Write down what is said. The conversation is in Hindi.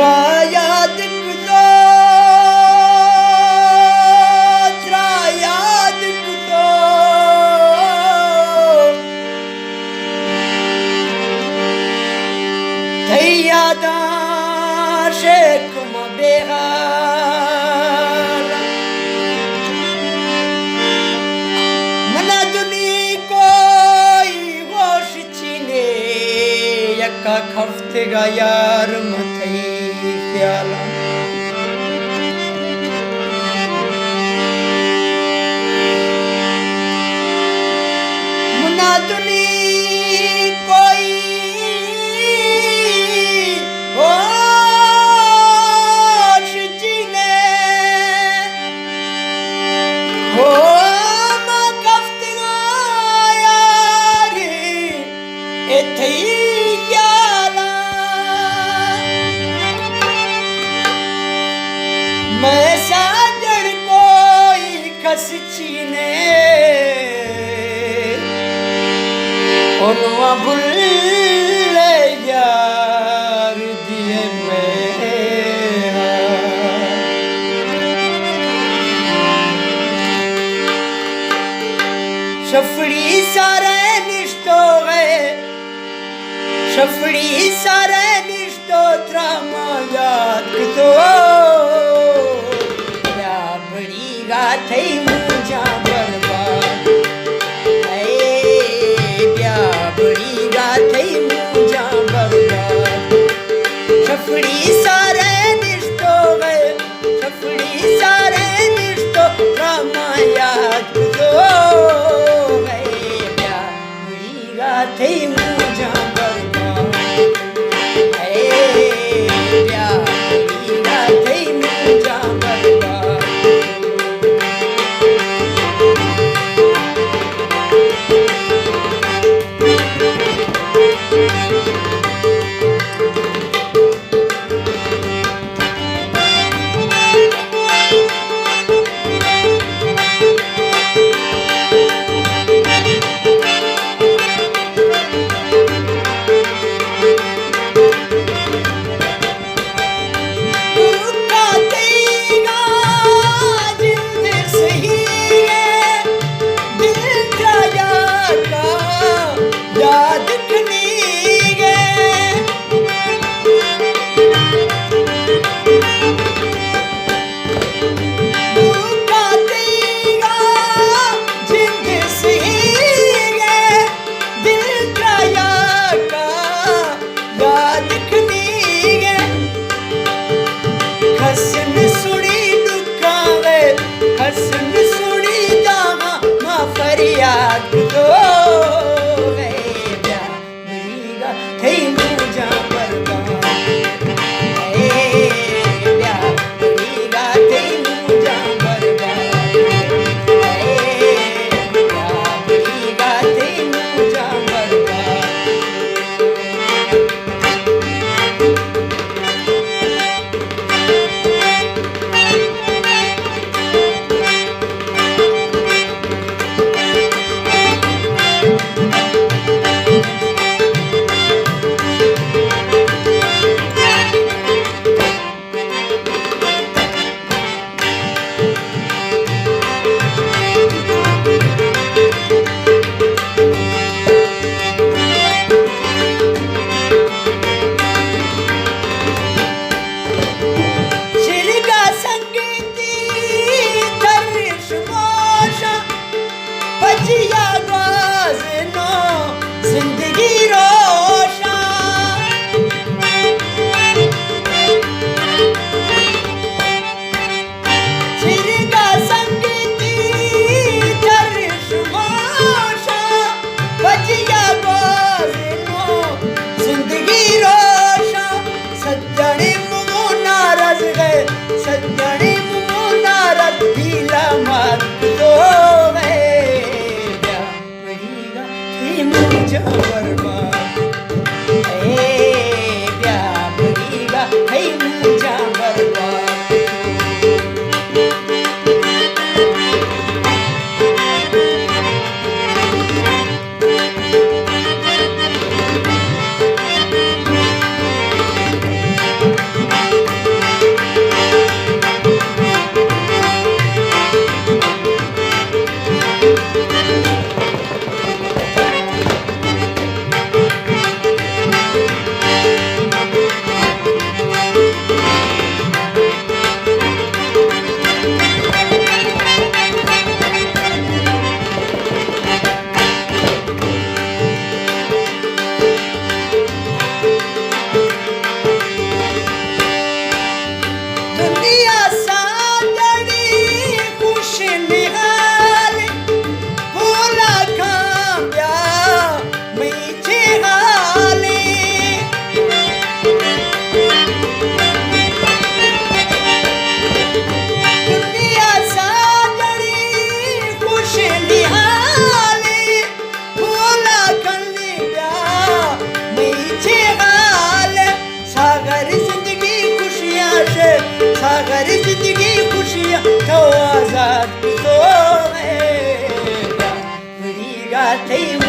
याद कुदो याद कुदो थई यादा शेख बेगार मना दुनी कोई होश छीने यक्का खफ्तेगा यार मथई ख्याला मना दुनी कोई होश छीने हो मा खफ्तेगा यार एथई मैं साजड़ कोई खस छीने ओनुआ भूल यार दिए मेरा शफड़ी सारे निष्ठो गए शफड़ी सारे निष्ठो त्रामा याद तो थई मुझा बर्बाद प्या बड़ी थई मुझा बर्बाद शफड़ी सारे निष्ठो गए शफड़ी सारे निष्ठो रामा याद दो गए प्या बड़ी थई मुझा बर्बाद प्या बड़ी थई मुझा बर्बाद याद दो गए प्या થઈ